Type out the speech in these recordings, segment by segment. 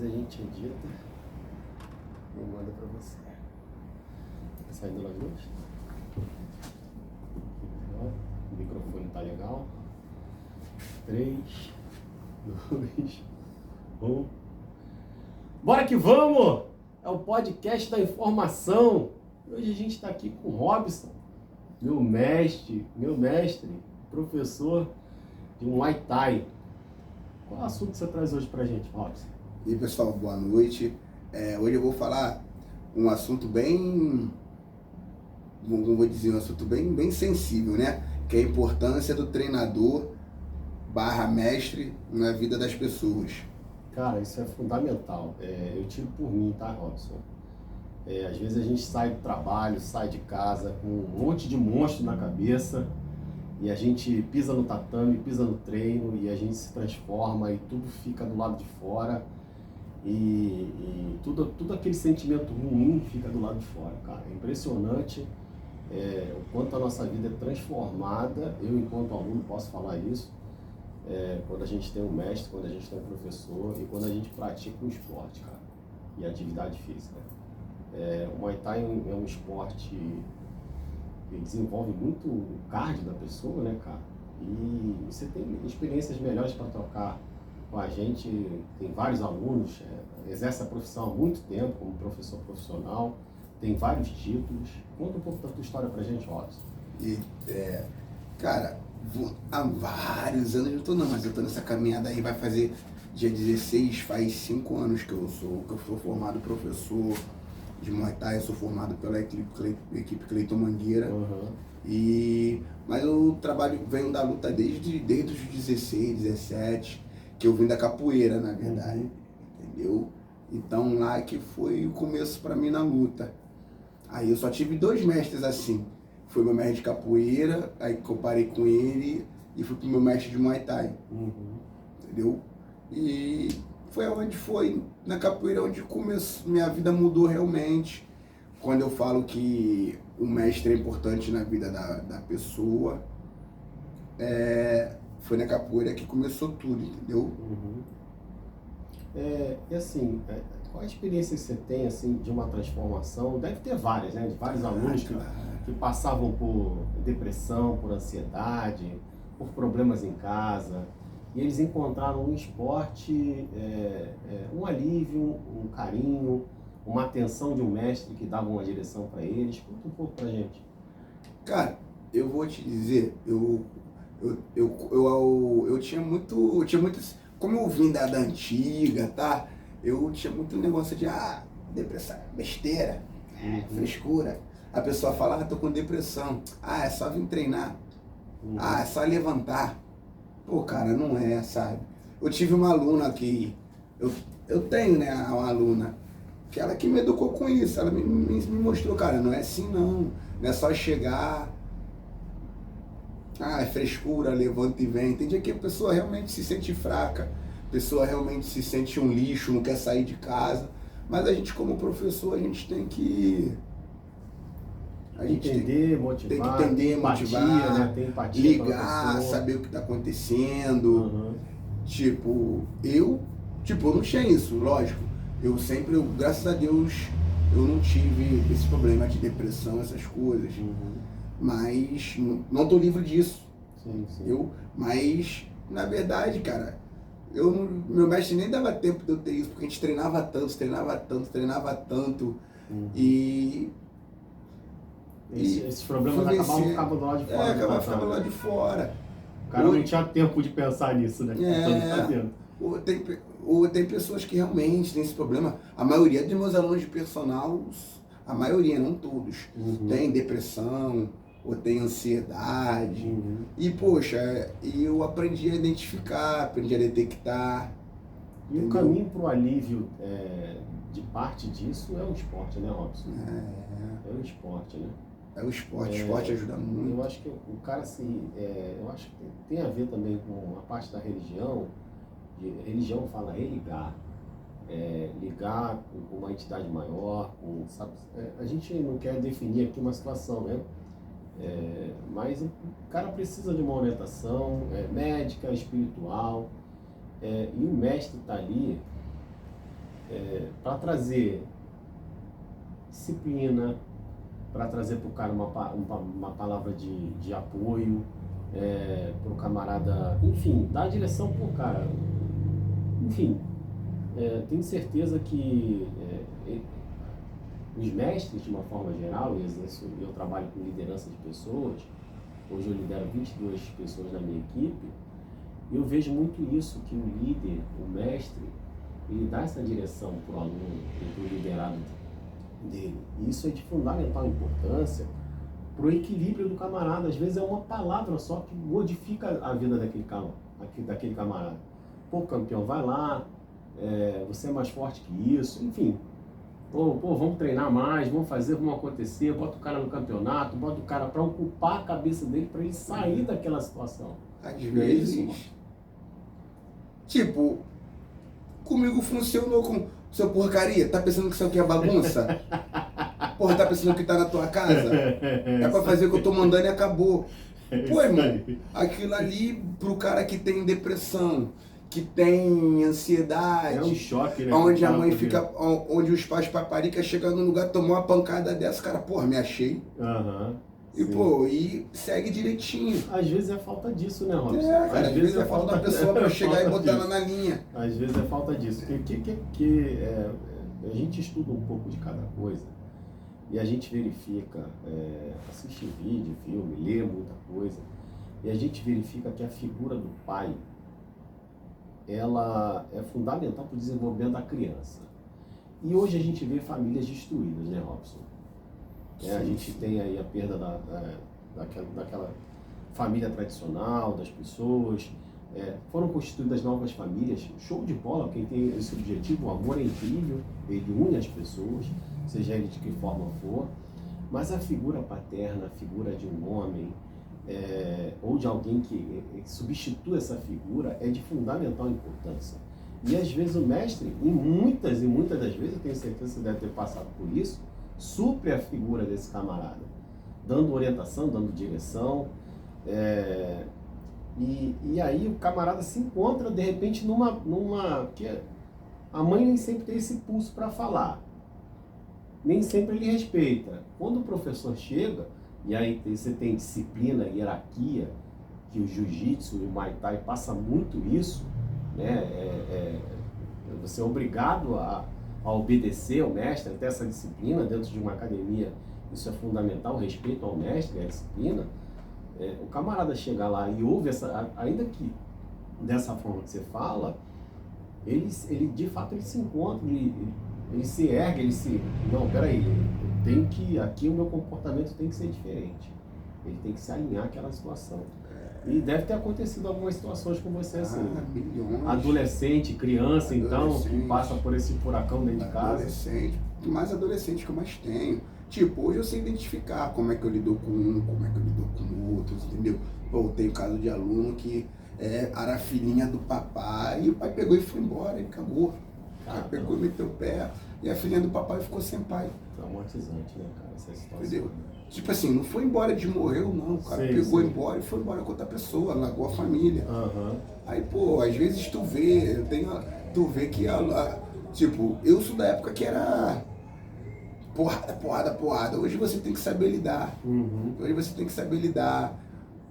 depois a gente edita e manda pra você. Tá saindo nas duas? O microfone tá legal. 3, 2, 1. Bora que vamos! É o podcast da informação. Hoje a gente está aqui com o Robson, meu mestre, professor de Muay Thai. Qual é o assunto que você traz hoje pra gente, Robson? E aí, pessoal, boa noite. Hoje eu vou falar um assunto bem, vou dizer, um assunto bem sensível, né? Que é a importância do treinador / mestre na vida das pessoas. Cara, isso é fundamental. Eu tiro por mim, tá, Robson? Às vezes a gente sai do trabalho, sai de casa com um monte de monstro na cabeça e a gente pisa no tatame, pisa no treino e a gente se transforma e tudo fica do lado de fora e tudo aquele sentimento ruim fica do lado de fora, cara. É impressionante o quanto a nossa vida é transformada. Eu, enquanto aluno, posso falar isso. Quando a gente tem um mestre, quando a gente tem um professor e quando a gente pratica um esporte, cara, e atividade física. O Muay Thai é um esporte que desenvolve muito o cardio da pessoa, né, cara? E você tem experiências melhores para trocar com a gente. Tem vários alunos, exerce a profissão há muito tempo como professor profissional, tem vários títulos. Conta um pouco da tua história pra gente, Robson. Cara, há vários anos mas eu tô nessa caminhada aí, vai fazer dia 16, faz 5 anos que eu sou formado professor de Muay Thai. Eu sou formado pela equipe Cleiton Mangueira. Mas eu venho da luta desde os 16, 17, que eu vim da capoeira, na verdade, entendeu? Então lá que foi o começo pra mim na luta. Aí eu só tive 2 mestres assim. Foi meu mestre de capoeira, aí que eu parei com ele e fui pro meu mestre de Muay Thai. Entendeu? E foi na capoeira onde começou, minha vida mudou realmente. Quando eu falo que o mestre é importante na vida da pessoa, foi na capoeira que começou tudo, entendeu? E assim, qual a experiência que você tem assim, de uma transformação? Deve ter várias, né? De vários alunos que passavam por depressão, por ansiedade, por problemas em casa. E eles encontraram no esporte um alívio, um carinho, uma atenção de um mestre que dava uma direção para eles. Conta um pouco pra gente. Cara, eu vou te dizer, eu tinha muito, como eu vim da antiga, tá? Eu tinha muito negócio de, depressão, besteira, frescura. A pessoa fala, tô com depressão. É só vir treinar. É só levantar. Pô, cara, não é, sabe? Eu tive uma aluna que, eu tenho, né, uma aluna, que ela que me educou com isso. Ela me mostrou, cara, não é assim não. Não é só chegar, é frescura, levanta e vem. Tem dia que a pessoa realmente se sente fraca, a pessoa realmente se sente um lixo, não quer sair de casa. Mas a gente, como professor, a gente tem que... motivar, tem que entender, empatia, motivar, né? Tem empatia, ligar, saber o que está acontecendo. Eu não tinha isso, lógico. Graças a Deus, eu não tive esse problema de depressão, essas coisas. Mas não tô livre disso. Sim. Mas, na verdade, cara, meu mestre nem dava tempo de eu ter isso, porque a gente treinava tanto. Esses problemas acabavam ficando do lado de fora. Acabava ficando do lado de fora. O cara não tinha tempo de pensar nisso, né? Tem pessoas que realmente têm esse problema. A maioria dos meus alunos de personal, a maioria, não todos, tem depressão ou tem ansiedade. E, poxa, eu aprendi a identificar, aprendi a detectar. E o caminho para o alívio de parte disso é o esporte, né, Robson? É o esporte, né? O esporte ajuda muito. Eu acho que o cara, assim, eu acho que tem a ver também com a parte da religião. Religião fala religar, ligar com uma entidade maior, sabe? A gente não quer definir aqui uma situação, né? Mas o cara precisa de uma orientação médica, espiritual, e o mestre está ali para trazer disciplina, para trazer para o cara uma palavra de apoio, para o camarada, enfim, dar a direção para o cara. Enfim, tenho certeza que os mestres, de uma forma geral, eu trabalho com liderança de pessoas, hoje eu lidero 22 pessoas na minha equipe, eu vejo muito isso, que o líder, o mestre, ele dá essa direção para o aluno e para o liderado dele. E isso é de fundamental importância para o equilíbrio do camarada. Às vezes é uma palavra só que modifica a vida daquele camarada. Pô, campeão, vai lá, você é mais forte que isso, enfim. Pô, vamos treinar mais, vamos acontecer, bota o cara no campeonato, bota o cara para ocupar a cabeça dele, para ele sair daquela situação. Às vezes, tipo, comigo funcionou com seu porcaria, tá pensando que isso aqui é bagunça? Porra, tá pensando que tá na tua casa? É pra fazer o que eu tô mandando e acabou. Pô, irmão, aquilo ali pro cara que tem depressão, que tem ansiedade, é um choque, né? Onde a mãe fica, onde os pais paparicas chegam no lugar, tomou uma pancada dessa, cara, porra, me achei. E, pô, e segue direitinho. Às vezes é falta disso, né, Robson? Cara, às vezes é falta da pessoa pra chegar e botar ela na linha. Às vezes é falta disso. Porque a gente estuda um pouco de cada coisa e a gente verifica, assiste vídeo, filme, lê muita coisa, e a gente verifica que a figura do pai, ela é fundamental para o desenvolvimento da criança. E hoje a gente vê famílias destruídas, né, Robson? A gente tem aí a perda daquela família tradicional, das pessoas. Foram constituídas novas famílias, show de bola, quem tem esse objetivo, o amor é incrível, ele une as pessoas, seja ele de que forma for, mas a figura paterna, a figura de um homem, ou de alguém que substitua essa figura, é de fundamental importância. E às vezes o mestre, e muitas das vezes, eu tenho certeza que você deve ter passado por isso, supre a figura desse camarada, dando orientação, dando direção, e aí o camarada se encontra de repente que a mãe nem sempre tem esse pulso para falar, nem sempre ele respeita. Quando o professor chega, e aí você tem disciplina, hierarquia, que o jiu-jitsu e o muay thai passa muito isso, né? Você é obrigado a obedecer ao mestre, até essa disciplina dentro de uma academia, isso é fundamental, o respeito ao mestre, a disciplina. O camarada chegar lá e ouve ainda que dessa forma que você fala, ele de fato ele se encontra, ele se ergue, não, peraí, aqui o meu comportamento tem que ser diferente, ele tem que se alinhar àquela situação. E deve ter acontecido algumas situações com você assim, milhões. Adolescente, criança, então, que passa por esse furacão dentro de casa. Adolescente que eu mais tenho. Tipo, hoje eu sei identificar como é que eu lido com um, como é que eu lido com outros, entendeu? Pô, tem caso de aluno que era a filhinha do papai, e o pai pegou e foi embora, e acabou. O pai pegou e meteu o pé, e a filhinha do papai ficou sem pai. Traumatizante, né, cara, essa situação. Entendeu? Tipo assim, não foi embora de morreu, não. O cara pegou embora e foi embora com outra pessoa, largou a família. Aí, pô, às vezes tu vê que, tipo, eu sou da época que era porrada. Hoje você tem que saber lidar. Hoje você tem que saber lidar.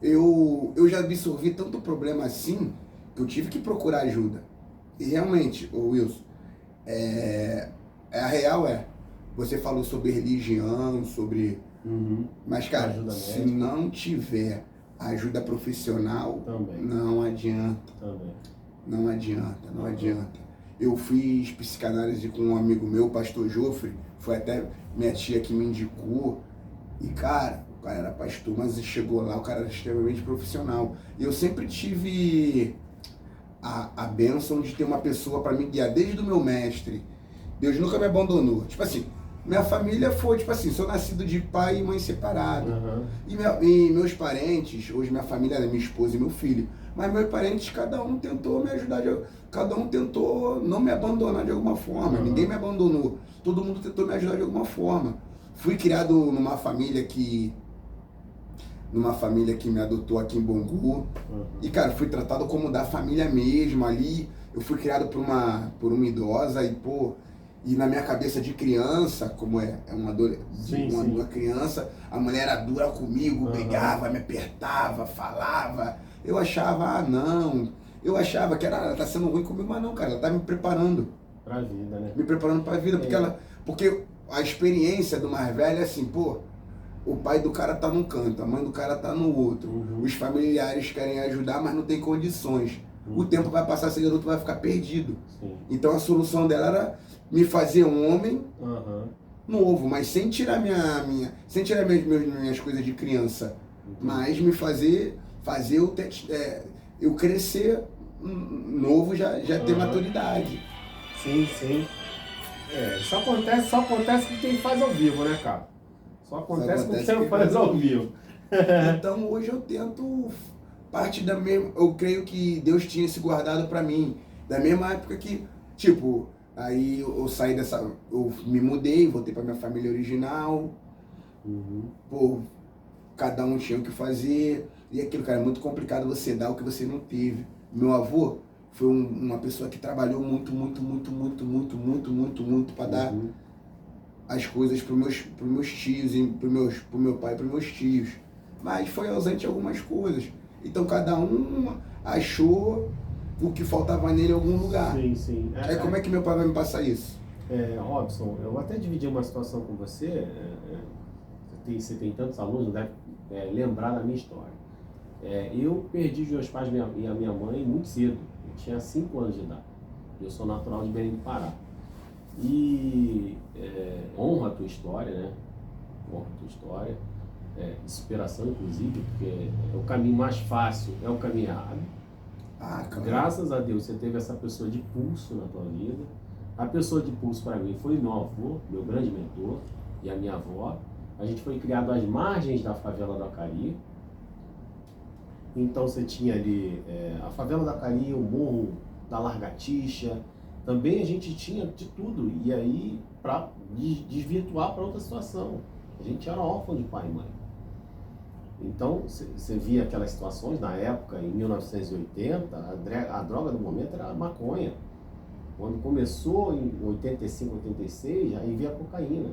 Eu já absorvi tanto problema assim, que eu tive que procurar ajuda. E realmente, Wilson, a real você falou sobre religião, sobre... Mas, cara, se não tiver ajuda profissional, não adianta. Não adianta. Eu fiz psicanálise com um amigo meu, o pastor Joffre, foi até minha tia que me indicou. E, cara, o cara era pastor, mas chegou lá, o cara era extremamente profissional. E eu sempre tive a bênção de ter uma pessoa para me guiar, desde o meu mestre. Deus nunca me abandonou. Tipo assim, minha família foi, tipo assim, sou nascido de pai e mãe separado. E meus parentes, hoje minha família é minha esposa e meu filho, mas meus parentes, cada um tentou me ajudar, cada um tentou não me abandonar de alguma forma, ninguém me abandonou, todo mundo tentou me ajudar de alguma forma. Fui criado numa família que me adotou aqui em Bangu, e, cara, fui tratado como da família mesmo ali. Eu fui criado por uma idosa e, pô, E na minha cabeça de criança, como Sim, sim. uma criança, a mulher era dura comigo, Aham. brigava, me apertava, falava. Eu achava, ah, não. Eu achava que ela tá sendo ruim comigo, mas não, cara, ela tá me preparando. Pra vida, né? Me preparando pra vida, É. porque a experiência do mais velho é assim, pô, o pai do cara tá num canto, a mãe do cara tá no outro. Uhum. Os familiares querem ajudar, mas não tem condições. O Uhum. tempo vai passar, esse garoto vai ficar perdido. Sim. Então a solução dela era me fazer um homem Aham. novo, mas sem tirar sem tirar minhas coisas de criança, Entendi. mas me fazer eu crescer novo, já ter Aham. maturidade. Sim, sim. É, só acontece com quem faz ao vivo, né, cara? Só acontece com quem não faz ao vivo. Então hoje eu tento parte da mesma, eu creio que Deus tinha se guardado pra mim, da mesma época que, tipo, aí eu saí eu me mudei, voltei pra minha família original, Uhum. pô, cada um tinha o que fazer, e aquilo, cara, é muito complicado você dar o que você não teve. Meu avô foi uma pessoa que trabalhou muito para dar Uhum. as coisas para meus tios, pro meu pai e pros meus tios. Mas foi ausente algumas coisas. Então cada um achou o que faltava nele em algum lugar. Sim, sim. Aí como é que meu pai vai me passar isso? Robson, eu vou até dividir uma situação com você. Você tem tantos alunos, não deve lembrar da minha história. Eu perdi os meus pais e a minha mãe muito cedo. Eu tinha 5 anos de idade. Eu sou natural de Belém do Pará. E honra a tua história, né? Honra a tua história. De superação, inclusive, porque o caminho mais fácil é o caminho árduo. Ah, cara. Graças a Deus você teve essa pessoa de pulso na tua vida. A pessoa de pulso para mim foi meu avô, meu grande mentor, e a minha avó. A gente foi criado às margens da favela do Acari. Então você tinha ali a favela do Acari, o morro da Largatixa. Também a gente tinha de tudo. E aí, para desvirtuar para outra situação. A gente era órfão de pai e mãe. Então, você via aquelas situações, na época, em 1980, a droga do momento era a maconha. Quando começou em 85, 86, aí veio a cocaína.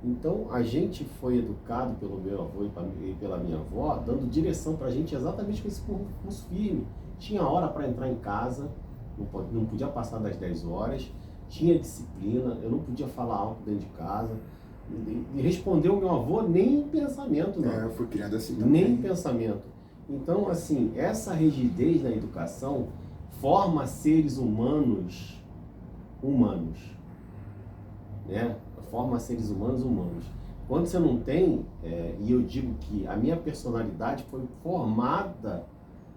Então, a gente foi educado pelo meu avô e pela minha avó, dando direção pra gente exatamente com esse pulso firme. Tinha hora para entrar em casa, não podia passar das 10 horas, tinha disciplina, eu não podia falar alto dentro de casa. E respondeu o meu avô nem em pensamento, não. Eu fui criado assim também. Nem em pensamento. Então, assim, essa rigidez na educação forma seres humanos, né? Forma seres humanos. Quando você não tem, e eu digo que a minha personalidade foi formada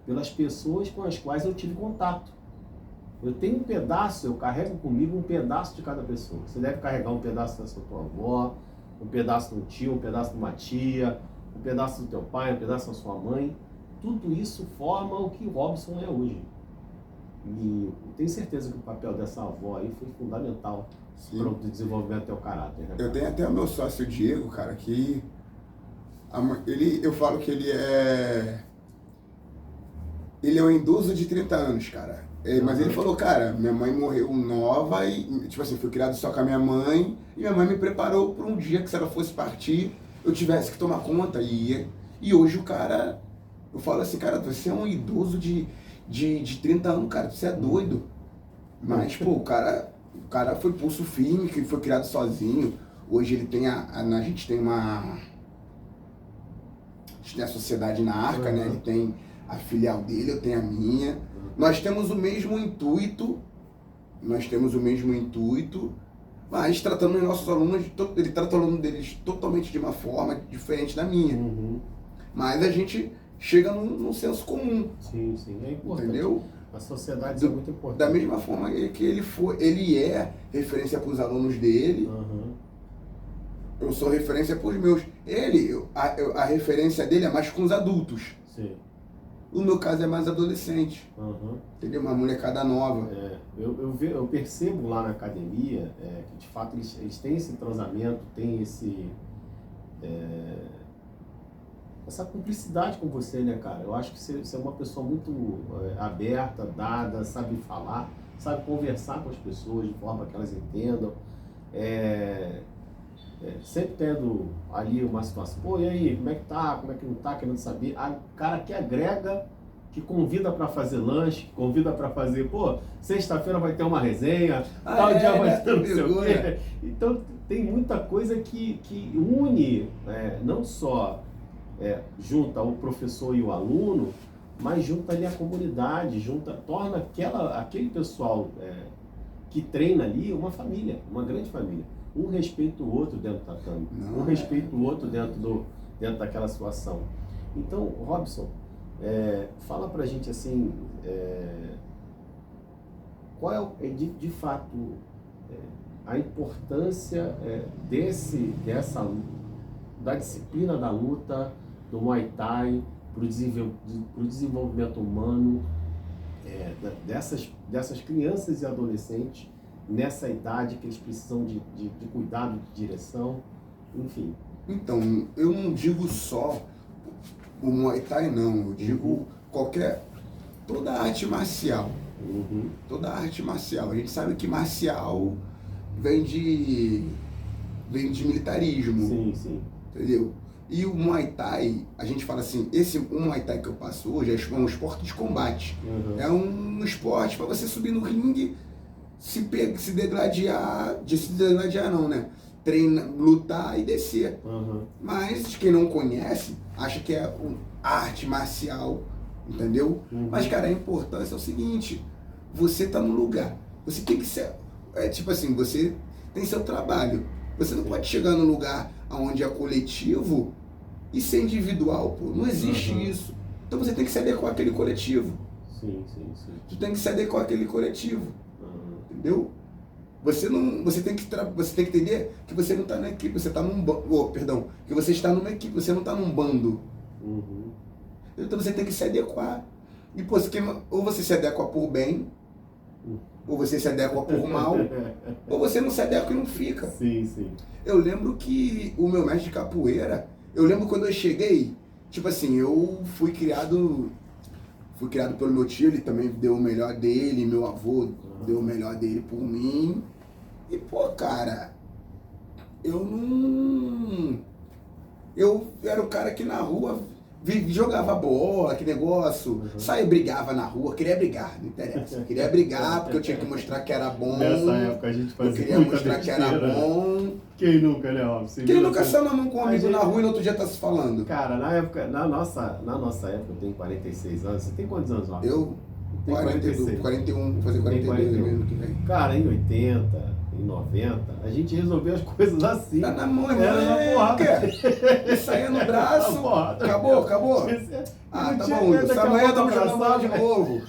pelas pessoas com as quais eu tive contato. Eu tenho um pedaço, eu carrego comigo um pedaço de cada pessoa. Você deve carregar um pedaço da sua tua avó, um pedaço do tio, um pedaço de uma tia, um pedaço do teu pai, um pedaço da sua mãe. Tudo isso forma o que o Robson é hoje. E eu tenho certeza que o papel dessa avó aí foi fundamental para o desenvolvimento do teu caráter. Né, eu tenho até o meu sócio Diego, cara, que eu falo que ele é um idoso de 30 anos, cara. Mas ele falou, cara, minha mãe morreu nova e, tipo assim, fui criado só com a minha mãe e minha mãe me preparou para um dia que se ela fosse partir, eu tivesse que tomar conta. E hoje o cara, eu falo assim, cara, você é um idoso de 30 anos, cara, você é doido. Mas, pô, o cara foi pulso firme, que foi criado sozinho. Hoje ele tem a gente tem a sociedade na Arca, né? Ele tem a filial dele, eu tenho a minha. Nós temos o mesmo intuito, mas tratando os nossos alunos, ele trata o aluno deles totalmente de uma forma diferente da minha. Uhum. Mas a gente chega num senso comum. Sim, é importante. Entendeu? A sociedade é muito importante. Da mesma forma que ele é referência para os alunos dele, eu sou referência para os meus. A referência dele é mais com os adultos. Sim. O meu caso é mais adolescente. Entendeu? Uma molecada nova. Eu percebo lá na academia que de fato eles têm esse entrosamento, têm essa cumplicidade com você, né, cara? Eu acho que você é uma pessoa muito aberta, dada, sabe falar. sabe, conversar com as pessoas de forma que elas entendam. Sempre tendo ali uma situação, pô, e aí, como é que tá, como é que não tá, querendo saber. O cara que agrega, que convida para fazer lanche, que convida para fazer, pô, sexta-feira vai ter uma resenha, tal dia vai ter não sei o quê. Então, tem muita coisa que une, não só junta o professor e o aluno, mas junta ali a comunidade, torna aquele pessoal que treina ali uma família, uma grande família. Um respeita o outro dentro da cama, um respeita o outro dentro daquela situação. Então, Robson, fala pra gente assim, qual é de fato a importância da disciplina da luta, do Muay Thai, para o desenvolvimento humano dessas crianças e adolescentes nessa idade que eles precisam de cuidado, de direção, enfim. Então, eu não digo só o Muay Thai, não. Eu digo toda arte marcial. Uhum. Toda arte marcial. A gente sabe que marcial vem de militarismo. Sim, sim. Entendeu? E o Muay Thai, a gente fala assim, o Muay Thai que eu passo hoje é um esporte de combate. Uhum. É um esporte para você subir no ringue, se degladiar não, né? Treinar, lutar e descer. Uhum. Mas quem não conhece, acha que é arte marcial, entendeu? Uhum. Mas, cara, a importância é o seguinte, você tá no lugar, você tem que ser, tipo assim, você tem seu trabalho. Você não pode chegar num lugar onde é coletivo e ser individual, pô. Não existe isso. Então você tem que se adequar àquele coletivo. Sim, sim, sim. Tu tem que se adequar àquele coletivo. Entendeu? Você tem que entender que você não está na equipe, você está num bando. Que você está numa equipe, você não está num bando. Uhum. Então você tem que se adequar. E pô, ou você se adequa por bem, ou você se adequa por mal, ou você não se adequa e não fica. Sim, sim. Eu lembro que o meu mestre de capoeira, eu lembro quando eu cheguei, tipo assim, eu fui criado pelo meu tio, ele também deu o melhor dele, meu avô deu o melhor dele por mim. E pô, cara, eu era o cara que na rua jogava bola, que negócio, saía, brigava na rua, queria brigar, não interessa. Queria brigar porque eu tinha que mostrar que era bom. Nessa época a gente fazia eu queria mostrar que era bom. Quem nunca, né, Robson? Quem nunca saiu na mão com um amigo na rua e no outro dia tá se falando? Cara, na nossa época, eu tenho 46 anos. Você tem quantos anos, Robson? Eu? 41, vou fazer 42 mesmo que vem. Cara, em 80, em 90, a gente resolveu as coisas assim. Tá na mão, irmão. Era na porrada. Saía no braço. Acabou. Ah, tá bom, Wilson. Amanhã estamos jogando bola de novo.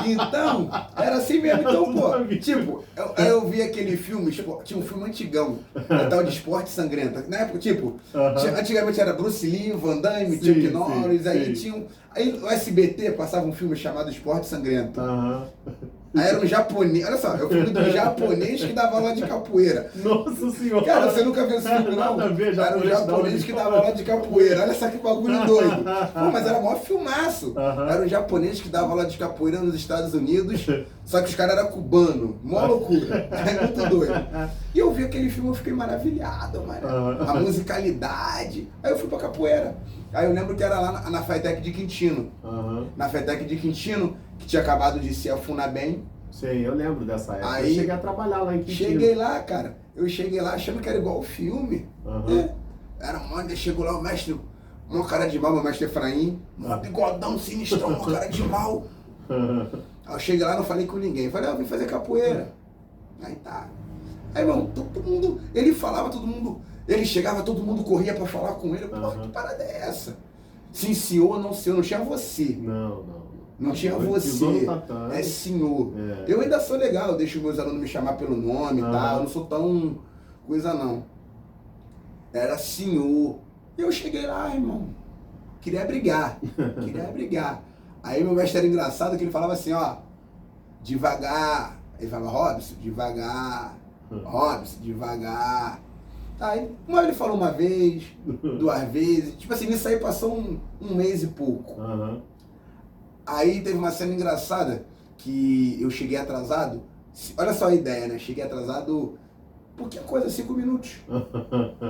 Então, era assim mesmo. Então, pô, tipo, eu vi aquele filme, tinha um filme antigão, tal de Esporte Sangrento. Na época, tipo, antigamente era Bruce Lee, Van Damme, Chuck Norris, aí tinha aí o SBT passava um filme chamado Esporte Sangrento. Aí era um japonês, olha só, é o filme do japonês que dava aula de capoeira. Nossa senhora! Cara, você nunca viu esse filme, não? Era um japonês que dava aula de capoeira, olha só que bagulho doido. Pô, mas era o maior filmaço. Era um japonês que dava aula de capoeira nos Estados Unidos, só que os caras eram cubanos, mó loucura, é muito doido. E eu vi aquele filme, eu fiquei maravilhado, mano. A musicalidade. Aí eu fui pra capoeira. Aí eu lembro que era lá na FATEC de Quintino. Na FATEC de Quintino, que tinha acabado de ser a Funabem. Sei, eu lembro dessa época. Aí, eu cheguei a trabalhar lá em Quintino. Cheguei lá, cara. Eu cheguei lá achando que era igual o filme. Era mano, chegou lá o mestre, uma cara de mal, meu mestre Efraim, um bigodão sinistrão, uma cara de mal. Aí eu cheguei lá, não falei com ninguém. Falei, eu vim fazer capoeira. Aí tá. Aí, irmão, todo mundo, ele falava, todo mundo, ele chegava, todo mundo corria pra falar com ele. Pô, que parada é essa? Sim, senhor, não senhor, não tinha você. Não tinha você, é senhor. Eu ainda sou legal, eu deixo meus alunos me chamar pelo nome e tal, eu não sou tão coisa não. Era senhor. Eu cheguei lá, irmão, queria brigar. Aí meu mestre era engraçado que ele falava assim, ó, devagar. Ele falava, Robson, devagar. Robson, devagar. Aí, ele falou uma vez, 2 vezes, tipo assim, isso aí passou um mês e pouco. Aí teve uma cena engraçada, que eu cheguei atrasado. Olha só a ideia, né? Cheguei atrasado, pouquinha coisa, 5 minutos.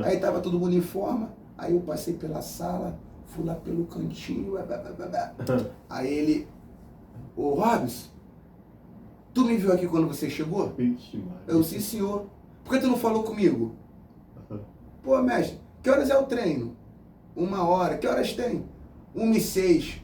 Aí tava todo mundo em forma, aí eu passei pela sala, fui lá pelo cantinho, aí ele, ô Robson, tu me viu aqui quando você chegou? Eu, sim senhor. Por que tu não falou comigo? Pô, mestre, que horas é o treino? 1h, que horas tem? 1h06.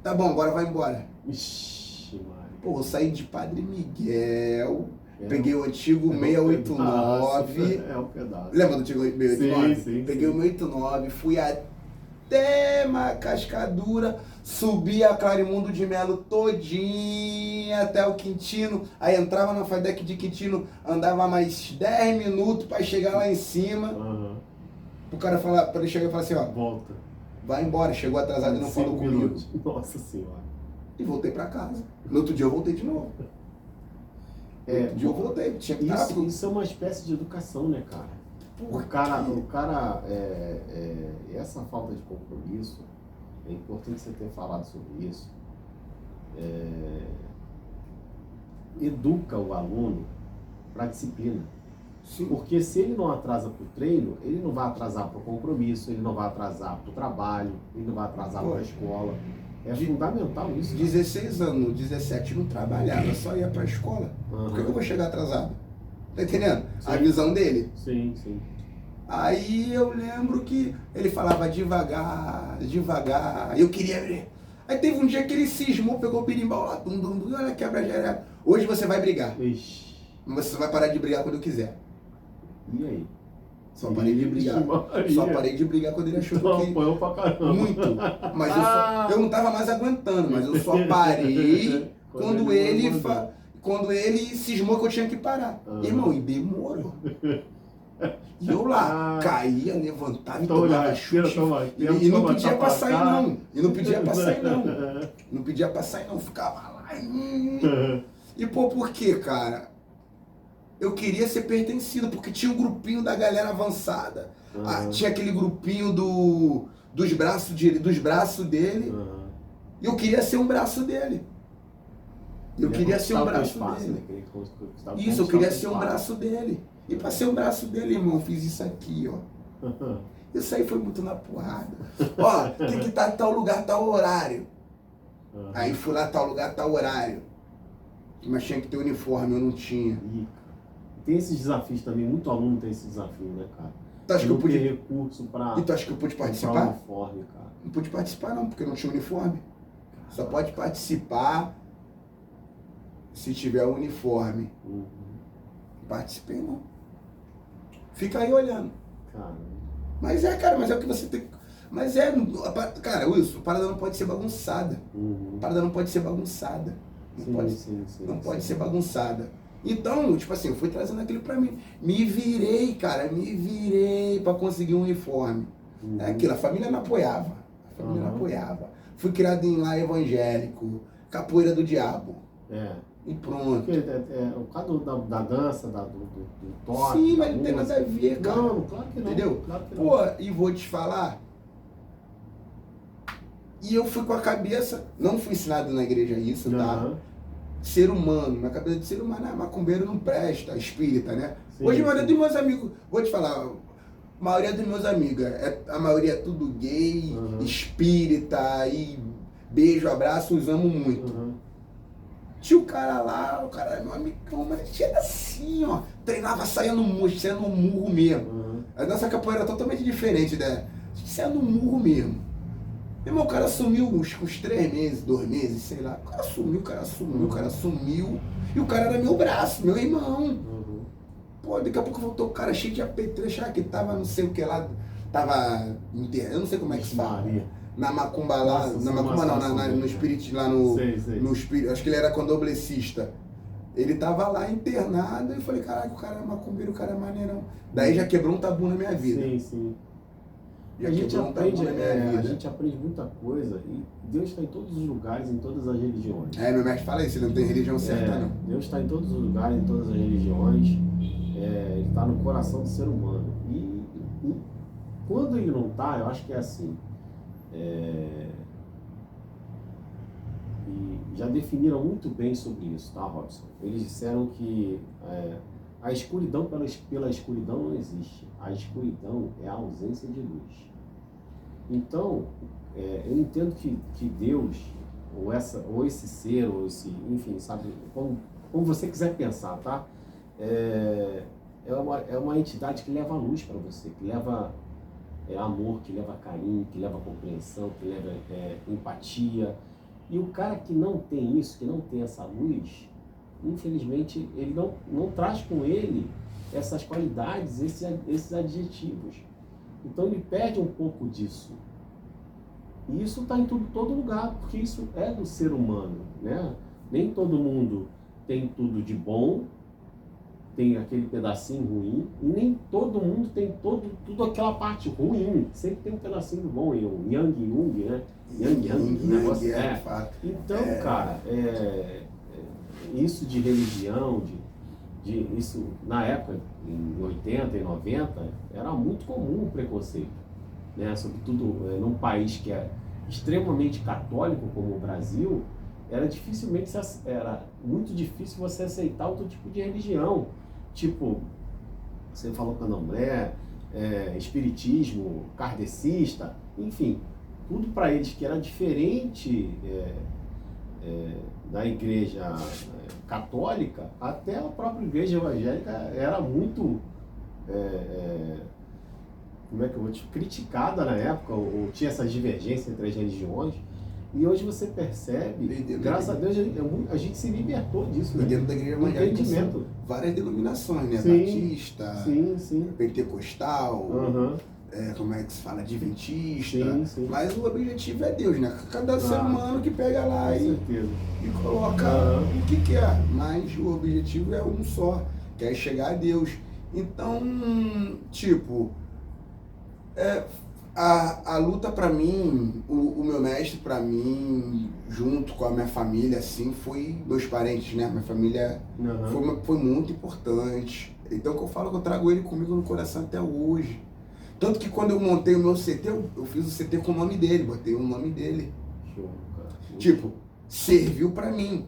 Tá bom, agora vai embora. Ixi, Maria. Pô, eu saí de Padre Miguel, peguei o antigo 689. É um pedaço. Lembra do antigo 689? Sim. Peguei o 689, fui até Cascadura, subi a Clarimundo de Melo todinha até o Quintino, aí entrava na FADEC de Quintino, andava mais 10 minutos para chegar lá em cima. O cara falar, para ele chegar e falar assim, ó, volta. Vai embora, chegou atrasado e não falou comigo. Nossa Senhora. E voltei para casa. No outro dia eu voltei de novo. No outro dia eu voltei, tinha que estar. Isso é uma espécie de educação, né, cara? O cara, essa falta de compromisso, é importante você ter falado sobre isso, educa o aluno para a disciplina. Sim. Porque se ele não atrasa para o treino, ele não vai atrasar para o compromisso, ele não vai atrasar para o trabalho, ele não vai atrasar para a escola. É fundamental isso. 16 anos, 17 não trabalhava, só ia para a escola. Por que eu vou chegar atrasado? Tá entendendo? Sim. A visão dele. Sim. Aí eu lembro que ele falava devagar. Eu queria ver. Aí teve um dia que ele cismou, pegou o birimbau lá, olha, quebra geral. Hoje você vai brigar. Ixi. Mas você vai parar de brigar quando eu quiser. E aí? Só parei de brigar. Só parei de brigar quando ele achou que... Apanhou pra caramba. Muito. Mas eu não tava mais aguentando, mas eu só parei quando ele cismou que eu tinha que parar. Irmão, e demorou. E eu lá, caía, levantava e tomava chute. E não pedia pra sair não. Não pedia pra sair não. Ficava lá. E pô, por quê, cara? Eu queria ser pertencido, porque tinha um grupinho da galera avançada. Tinha aquele grupinho dos braços dele. E eu queria ser um braço dele. Eu queria ser um braço dele. Isso, eu queria ser um braço dele. E para ser um braço dele, irmão, eu fiz isso aqui, ó. Isso aí foi muito na porrada. Ó, tem que estar em tal lugar, tal horário. Aí fui lá, tal lugar, tal horário. Mas tinha que ter uniforme, eu não tinha. Tem esses desafios também, muito aluno tem esse desafio, né, cara? Tu acha que eu pude... recurso pra... E tu acha que eu pude participar? Uniforme, cara. Não pude participar não, porque não tinha uniforme. Só pode participar se tiver uniforme. Participei não. Fica aí olhando. Caramba. Mas mas é o que você tem... Cara, Wilson, a parada não pode ser bagunçada. A parada não pode ser bagunçada. Não pode ser bagunçada. Então, tipo assim, eu fui trazendo aquilo pra mim. Me virei pra conseguir um uniforme. É aquilo, a família me apoiava. Fui criado em lar evangélico, capoeira do diabo. E pronto. Porque o caso da dança, do toque. Sim, mas não tem nada a ver, cara. Não, claro que não. Entendeu? Claro que Pô, e vou te falar. E eu fui com a cabeça, não fui ensinado na igreja isso, tá? Ser humano, minha cabeça de ser humano, macumbeiro não presta, espírita, né? Sim, hoje a maioria dos meus amigos, vou te falar, a maioria dos meus amigos, a maioria é tudo gay, espírita, e beijo, abraço, os amo muito. Tinha o cara lá, o cara era meu amigão, mas tinha assim, ó, treinava, saia no murro mesmo. A nossa capoeira é totalmente diferente, né? Saia no murro mesmo. Irmão, o cara sumiu uns 3 meses, 2 meses, sei lá. O cara sumiu. E o cara era meu braço, meu irmão. Pô, daqui a pouco voltou o cara cheio de apetrecho, que tava não sei o que lá, tava internado, eu não sei como é que se fala. Na macumba lá, no espírito lá no espírito, acho que ele era candomblessista. Ele tava lá internado e eu falei, caraca, o cara é macumbeiro, o cara é maneirão. Daí já quebrou um tabu na minha vida. Sim. A gente aprende muita coisa e Deus está em todos os lugares, em todas as religiões. Meu mestre fala isso, ele não tem religião certa, não. Deus está em todos os lugares, em todas as religiões, ele está no coração do ser humano. E quando ele não está, eu acho que é assim. E já definiram muito bem sobre isso, tá, Robson? Eles disseram que a escuridão pela escuridão não existe. A escuridão é a ausência de luz. Então, eu entendo que Deus, ou esse ser, ou esse, enfim, sabe, como você quiser pensar, tá? É uma entidade que leva a luz para você, que leva amor, que leva carinho, que leva compreensão, que leva empatia. E o cara que não tem isso, que não tem essa luz, infelizmente, ele não traz com ele essas qualidades, esses adjetivos. Então ele perde um pouco disso. E isso está em todo lugar, porque isso é do ser humano, né? Nem todo mundo tem tudo de bom, tem aquele pedacinho ruim, e nem todo mundo tem tudo aquela parte ruim. Sempre tem um pedacinho do bom, o Yang Jung, né? Yang, o negócio Então, cara, isso de religião, isso na época, em 80 e 90, era muito comum o preconceito, né? Sobretudo num país que é extremamente católico como o Brasil, era muito difícil você aceitar outro tipo de religião. Tipo, você falou candomblé, espiritismo, kardecista, enfim, tudo para eles que era diferente da igreja católica, até a própria igreja evangélica era muito, como é que eu vou te criticada na época, ou tinha essa divergência entre as religiões. E hoje você percebe, graças a Deus, a gente se libertou disso, né? E dentro da igreja evangélica são várias denominações, né? Sim, Batista, pentecostal, como é que se fala? Adventista. Sim. Mas o objetivo é Deus, né? Cada ser humano que pega lá e coloca o que quer. Mas o objetivo é um só, que é chegar a Deus. Então, tipo, a luta pra mim, o meu mestre pra mim, junto com a minha família, assim, foi meus parentes, né? Minha família foi muito importante. Então que eu falo que eu trago ele comigo no coração até hoje. Tanto que quando eu montei o meu CT, eu fiz o CT com o nome dele, botei o nome dele. Show, cara. Tipo, serviu pra mim.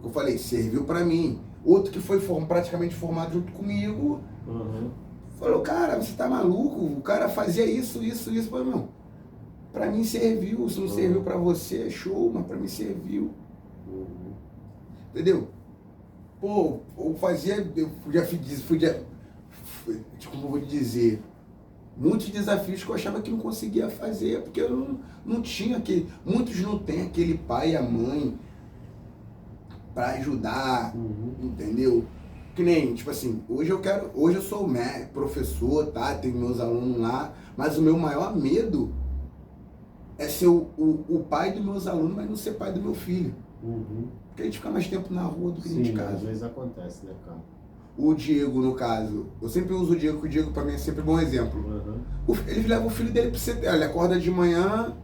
Eu falei, serviu pra mim. Outro que foi praticamente formado junto comigo, falou, cara, você tá maluco? O cara fazia isso. Eu falei, não, pra mim serviu. Se não serviu pra você, é show, mas pra mim serviu. Entendeu? Pô, eu já como eu vou dizer, muitos desafios que eu achava que não conseguia fazer, porque eu não tinha muitos não têm aquele pai e a mãe pra ajudar, entendeu? Que nem, tipo assim, hoje eu sou professor, tá? Tenho meus alunos lá, mas o meu maior medo é ser o pai dos meus alunos, mas não ser pai do meu filho. Porque a gente fica mais tempo na rua do que dentro de casa. Às vezes acontece, né, cara? O Diego, no caso, eu sempre uso o Diego, porque o Diego pra mim é sempre um bom exemplo. Ele leva o filho dele pro CT, ele acorda de manhã,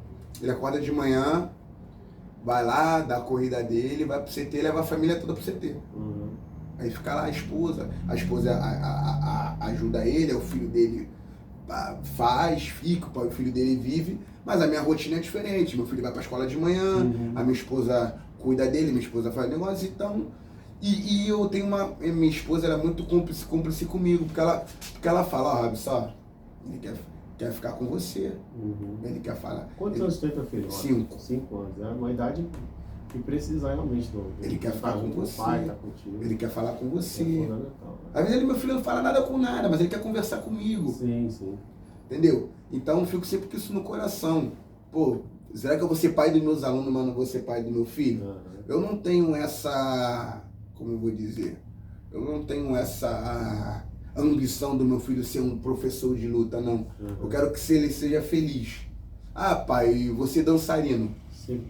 vai lá, dá a corrida dele, vai pro CT, leva a família toda pro CT. Aí fica lá a esposa ajuda ele, o filho dele fica, o filho dele vive, mas a minha rotina é diferente. Meu filho vai pra escola de manhã, a minha esposa cuida dele, minha esposa faz negócio, então. E eu tenho minha esposa, ela é muito cúmplice comigo, porque ela fala, ó, Robson, ele quer ficar com você, ele quer falar. Quantos anos tem teu filho? 5. 5 anos, é uma idade que precisa realmente ele quer ficar com você, pai, tá contigo. Ele quer falar com você. É fundamental, né? Às vezes meu filho não fala nada com nada, mas ele quer conversar comigo. Sim. Entendeu? Então eu fico sempre com isso no coração. Pô, será que eu vou ser pai dos meus alunos, mas não vou ser pai do meu filho? Eu não tenho essa, como eu vou dizer, eu não tenho essa ambição do meu filho ser um professor de luta, não. Eu quero que ele seja feliz. Ah, pai, você dançarino.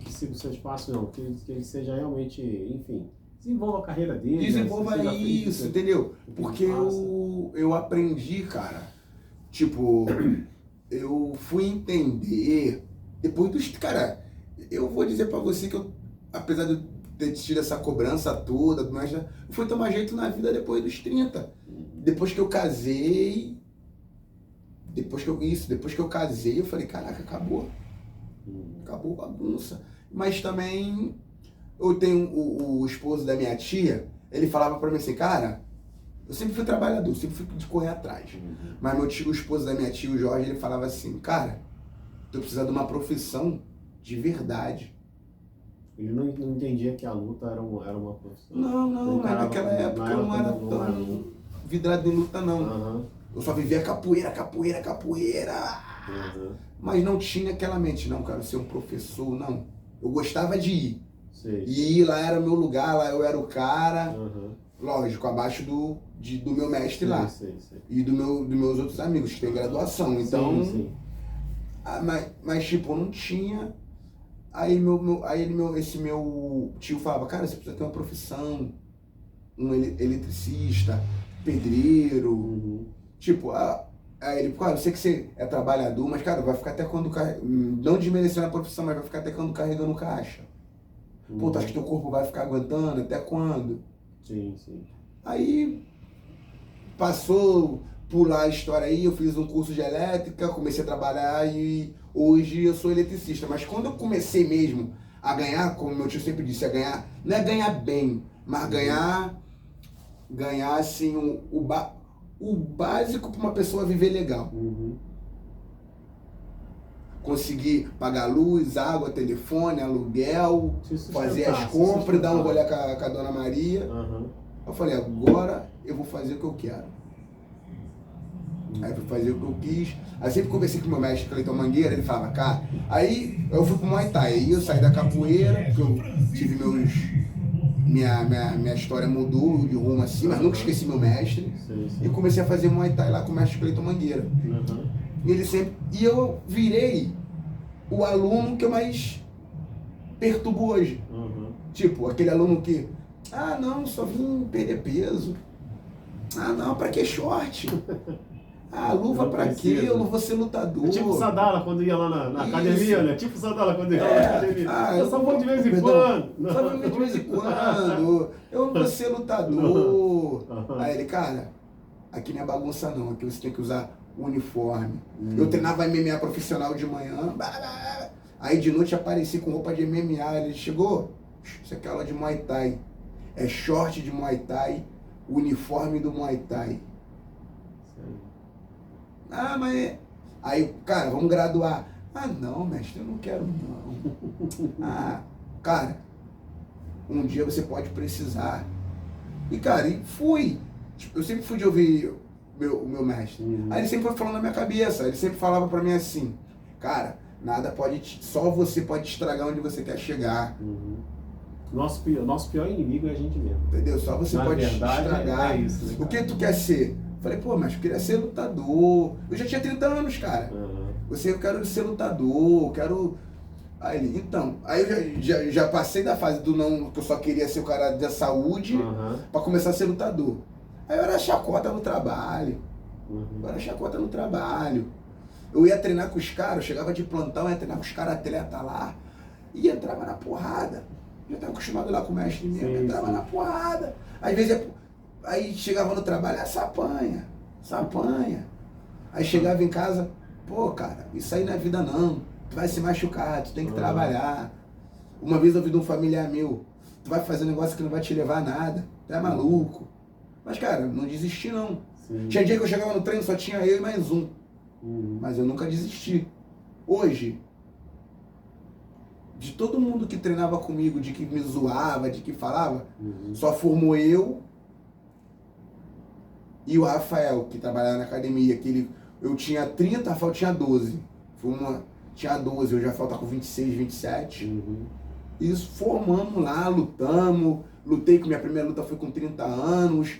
Que siga o seu espaço, não. Que ele seja realmente, enfim, desenvolva a carreira dele. Desenvolva isso, entendeu? Porque eu aprendi, cara, tipo, eu fui entender, depois dos... Cara, eu vou dizer pra você que eu, apesar de ter tido essa cobrança toda, mas eu fui tomar jeito na vida depois dos 30. Depois que eu casei, depois que eu casei, eu falei, caraca, acabou a bagunça. Mas também eu tenho o esposo da minha tia, ele falava pra mim assim, cara, eu sempre fui trabalhador, sempre fui de correr atrás. Mas meu tio, o esposo da minha tia, o Jorge, ele falava assim, cara, tu precisa de uma profissão de verdade. Ele não entendia que a luta era uma profissão. Não, mas naquela época eu não era tão vidrado em luta, não. Uhum. Eu só vivia capoeira. Uhum. Mas não tinha aquela mente, não, quero ser um professor, não. Eu gostava de ir. Sei. E lá era o meu lugar, lá eu era o cara. Uhum. Lógico, abaixo do meu mestre lá. Sei. E dos meus outros amigos, que tem graduação. Então, sim. Mas tipo, eu não tinha. Aí esse meu tio falava, cara, você precisa ter uma profissão, um eletricista, pedreiro. Uhum. Tipo, aí ele, cara, eu sei que você é trabalhador, mas cara, vai ficar até quando, não desmerecendo a profissão, mas vai ficar até quando carregando caixa. Pô, tu acha que teu corpo vai ficar aguentando? Até quando? Sim. Aí passou por lá a história aí, eu fiz um curso de elétrica, comecei a trabalhar e hoje eu sou eletricista. Mas quando eu comecei mesmo a ganhar, como meu tio sempre disse, a ganhar, não é ganhar bem, mas ganhar assim, o básico para uma pessoa viver legal. Uhum. Conseguir pagar luz, água, telefone, aluguel, fazer as compras, dar um rolê com a Dona Maria. Uhum. Eu falei, agora eu vou fazer o que eu quero. Aí eu fui fazer o que eu quis. Aí sempre conversei com o meu mestre, Cleiton Mangueira, ele falava, cara, aí eu fui pro Muay Thai, aí eu saí da capoeira, porque eu tive minha história mudou de rumo assim, mas nunca esqueci meu mestre. Sim. E comecei a fazer Muay Thai lá com o mestre Cleiton Mangueira. Uhum. E eu virei o aluno que eu mais perturbo hoje. Uhum. Tipo, aquele aluno que, não, só vim perder peso. Não, pra que short? Luva Não pra precisa. quê? Eu não vou ser lutador. É tipo o Sadala quando ia lá na academia, né? Tipo o Sadala quando ia lá na academia. Eu só vou de vez em quando. Só vou de vez em quando. Eu não vou ser lutador. Aí ele, cara, aqui não é bagunça não, aqui você tem que usar uniforme. Eu treinava MMA profissional de manhã, aí de noite apareci com roupa de MMA, ele chegou, isso aqui é aula de Muay Thai, é short de Muay Thai, uniforme do Muay Thai. Mas... Aí, cara, vamos graduar. Não, mestre, eu não quero não. Cara, um dia você pode precisar. E, cara, fui. Eu sempre fui de ouvir o meu mestre. Aí ele sempre foi falando na minha cabeça, ele sempre falava pra mim assim, cara, só você pode estragar onde você quer chegar. Nosso pior inimigo é a gente mesmo. Entendeu? Só você pode estragar. É isso, né, o que tu quer ser? Falei, pô, mas eu queria ser lutador. Eu já tinha 30 anos, cara. Eu quero ser lutador, eu quero... Aí ele, então, aí eu já passei da fase do não, que eu só queria ser o cara da saúde, pra começar a ser lutador. Aí eu era chacota no trabalho. Eu ia treinar com os caras, eu chegava de plantão, ia treinar com os caras atletas lá, e entrava na porrada. Eu estava acostumado lá com o mestre mesmo, entrava na porrada. Às vezes, aí chegava no trabalho, sapanha. Aí chegava em casa, pô, cara, isso aí não é vida não. Tu vai se machucar, tu tem que trabalhar. Uma vez eu ouvi de um familiar meu, tu vai fazer um negócio que não vai te levar a nada, tu é maluco. Mas, cara, não desisti não. Tinha dia que eu chegava no treino, só tinha eu e mais um. Mas eu nunca desisti. Hoje, de todo mundo que treinava comigo, de que me zoava, de que falava, só formou eu e o Rafael, que trabalhava na academia, que eu tinha 30, Rafael tinha 12. Tinha 12, hoje já falta com 26, 27. Isso, formamos lá, lutamos. Lutei, que minha primeira luta foi com 30 anos.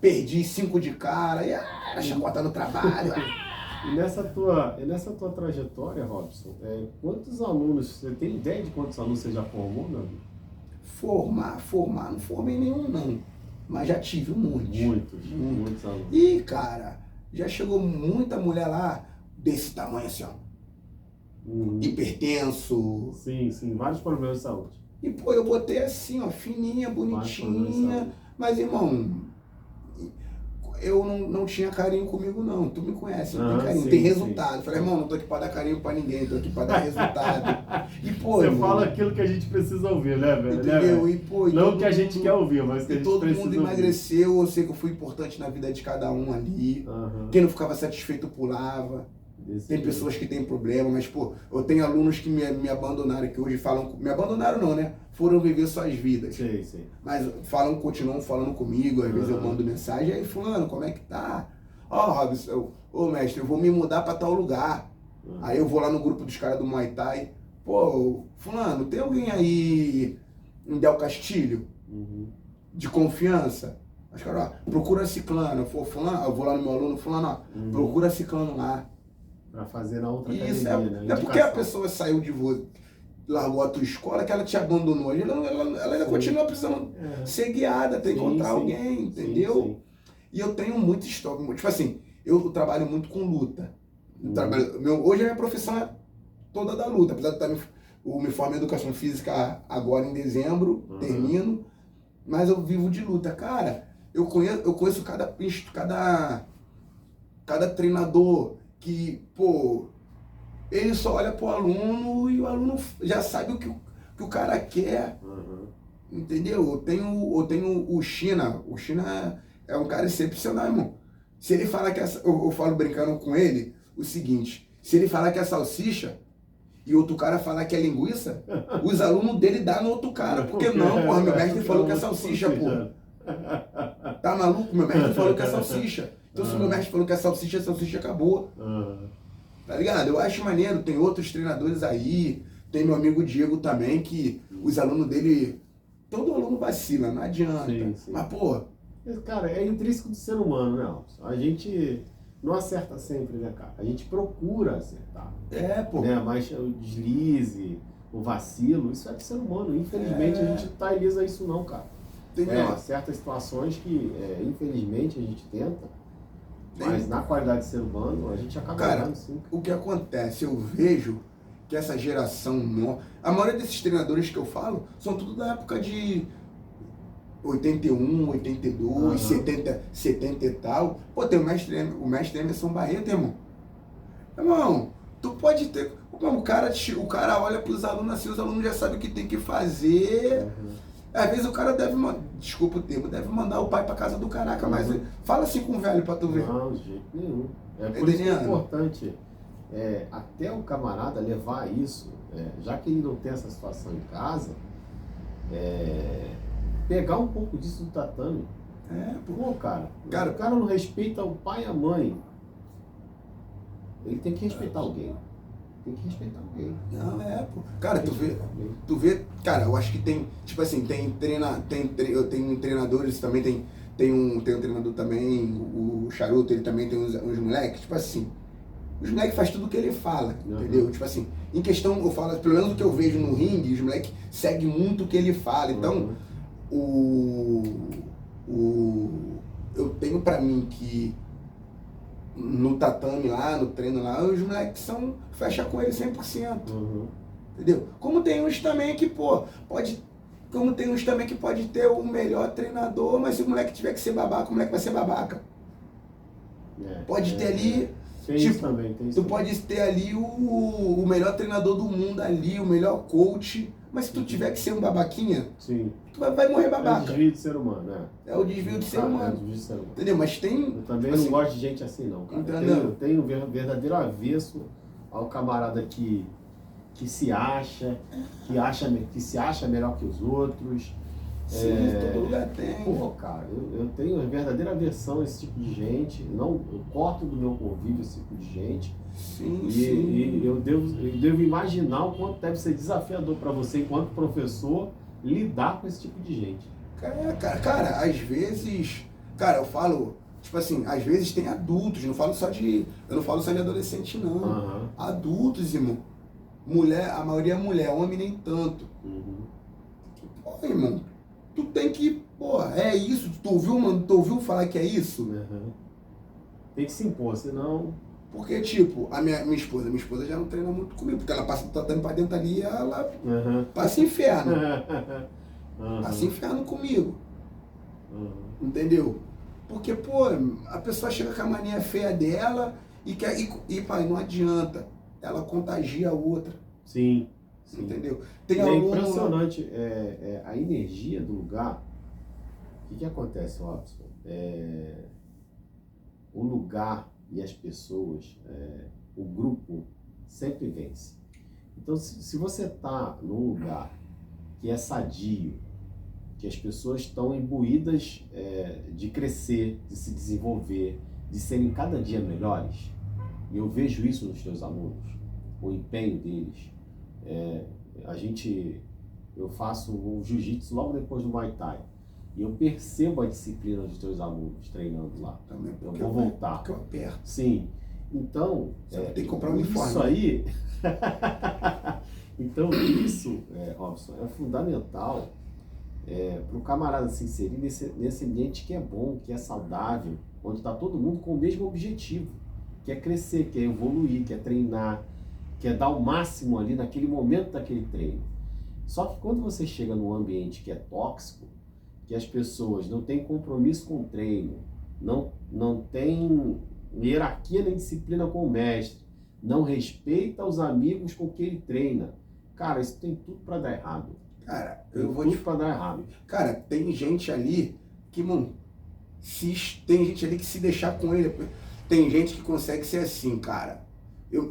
Perdi 5 de cara. E a chacota no trabalho. E nessa tua trajetória, Robson, quantos alunos, você tem ideia de quantos alunos você já formou, meu amigo? Formar, não formei nenhum não. Mas já tive um monte. Muitos alunos. E, cara, já chegou muita mulher lá desse tamanho assim, ó. Hipertenso. Sim, vários problemas de saúde. E, pô, eu botei assim, ó, fininha, bonitinha. Mas, irmão, eu não tinha carinho comigo, não. Tu me conhece, não tem carinho, sim, tem sim. resultado. Falei, irmão, não tô aqui pra dar carinho pra ninguém, tô aqui pra dar resultado. E, pô, Você irmão, fala aquilo que a gente precisa ouvir, né, velho? entendeu? E, pô, e não que a gente quer ouvir, mas que a e gente todo precisa mundo ouvir. emagreceu, eu sei que eu fui importante na vida de cada um ali. Quem não ficava satisfeito pulava. Tem pessoas que têm problema, mas, pô, eu tenho alunos que me abandonaram, que hoje falam... Me abandonaram não, né? Foram viver suas vidas. Sim, sim. Mas continuam falando comigo, às vezes eu mando mensagem, aí fulano, como é que tá? Ó, Robson, ô mestre, eu vou me mudar pra tal lugar. Aí eu vou lá no grupo dos caras do Muay Thai. Pô, fulano, tem alguém aí em Del Castilho? De confiança? Os caras, ó, procura ciclano. Fulano, eu vou lá no meu aluno, fulano, ó, procura ciclano lá. Pra fazer na outra Isso, academia, né? Não é porque a pessoa saiu de você, largou a tua escola, que ela te abandonou. Ela ainda continua precisando ser guiada, tem que encontrar alguém, entendeu? Sim. E eu tenho muita história. Tipo assim, eu trabalho muito com luta. Hoje a minha profissão é toda da luta. Apesar de eu me formei em educação física agora em dezembro, termino. Mas eu vivo de luta. Cara, eu conheço cada treinador que, pô, ele só olha pro aluno e o aluno já sabe o que o cara quer. Entendeu? Eu tenho o China. O China é um cara excepcional, irmão. Se ele falar que eu falo brincando com ele o seguinte: se ele falar que é salsicha e outro cara falar que é linguiça, os alunos dele dão no outro cara. Porque não, porra, meu mestre falou que é salsicha, porra. Tá maluco? Meu mestre falou que é salsicha. Então se meu mestre falou que é salsicha acabou. Tá ligado? Eu acho maneiro, tem outros treinadores aí, tem meu amigo Diego também, que os alunos dele, todo aluno vacila, não adianta. Sim. Mas, pô... Cara, é intrínseco do ser humano, né, Alson? A gente não acerta sempre, né, cara? A gente procura acertar. Pô. Né? Mas o deslize, o vacilo, isso é do ser humano. Infelizmente, a gente não tá ilesa a isso não, cara. Certas situações que, infelizmente, a gente tenta, mas na qualidade de ser humano, a gente acaba errando, sim. O que acontece? Eu vejo que essa geração nova... A maioria desses treinadores que eu falo são tudo da época de 81, 82, 70 e tal. Pô, tem o mestre Emerson Barreto, irmão. Irmão, tu pode ter... O cara olha pros alunos assim, os alunos já sabem o que tem que fazer. Às vezes o cara deve, desculpa o termo, deve mandar o pai pra casa do caraca, mas fala assim com o velho pra tu ver. Não, de jeito nenhum. Por isso que é importante até o camarada levar isso, já que ele não tem essa situação em casa, pegar um pouco disso do tatame. Pô, cara, o cara não respeita o pai e a mãe. Ele tem que respeitar alguém. Tem que respeitar alguém. Não, pô. Cara, tu vê, cara, eu acho que tem, tipo assim, eu tenho treinadores também, tem um treinador também, o Charuto, ele também tem uns moleques, tipo assim, os moleques fazem tudo o que ele fala, entendeu? Tipo assim, em questão, eu falo, pelo menos o que eu vejo no ringue, os moleques seguem muito o que ele fala, então, eu tenho pra mim que no tatame lá, no treino lá, os moleques fecha com ele 100%. Entendeu? Como tem uns também que, pô, como tem uns também que pode ter o melhor treinador, mas se o moleque tiver que ser babaca, o moleque vai ser babaca. Pode ter ali, tem isso também, tem isso tu pode ter ali o melhor treinador do mundo ali, o melhor coach, mas se tu tiver que ser um babaquinha, tu vai morrer babaca. É o desvio do ser humano, né? É o desvio do ser humano. É o desvio do ser humano. Entendeu? Mas tem... Eu também não gosto de gente assim não, cara. Eu tenho um verdadeiro avesso ao camarada que se acha, que se acha melhor que os outros. Sim, todo lugar tem. Pô, cara, eu tenho uma verdadeira aversão a esse tipo de gente. Eu corto do meu convívio esse tipo de gente. Sim, e eu devo imaginar o quanto deve ser desafiador para você, enquanto professor, lidar com esse tipo de gente. Cara, às vezes... Cara, eu falo... Tipo assim, às vezes tem adultos, eu não falo só de adolescente, não. Adultos, irmão. Mulher, a maioria é mulher, homem nem tanto. Pô, irmão, tu tem que... Pô, é isso? Tu ouviu falar que é isso? Tem que se impor, senão... Porque, tipo, a minha esposa já não treina muito comigo, porque ela passa do tatame pra dentro ali e ela passa inferno. Passa inferno comigo. Entendeu? Porque, pô, a pessoa chega com a mania feia dela e pai, não adianta. Ela contagia a outra. Sim, sim. Entendeu? Tem é aluno... impressionante a energia do lugar. O que acontece, Robson? O lugar e as pessoas, o grupo sempre vence. Então, se você está num lugar que é sadio, que as pessoas estão imbuídas de crescer, de se desenvolver, de serem cada dia melhores, e eu vejo isso nos teus alunos, o empenho deles. Eu faço o jiu-jitsu logo depois do Muay Thai, e eu percebo a disciplina dos teus alunos treinando lá. Também eu vou voltar. Porque eu aperto. Sim. Então, tem que comprar um uniforme. Isso aí... Então, isso, Robson, é fundamental para o camarada se inserir nesse ambiente que é bom, que é saudável, onde está todo mundo com o mesmo objetivo, que é crescer, que é evoluir, que é treinar, que é dar o máximo ali naquele momento daquele treino. Só que quando você chega num ambiente que é tóxico, que as pessoas não têm compromisso com o treino, não têm hierarquia nem disciplina com o mestre, não respeita os amigos com quem ele treina, cara, isso tem tudo para dar errado. Cara, para dar errado. Cara, tem gente ali que, mano, tem gente ali que se deixar com ele, tem gente que consegue ser assim, cara.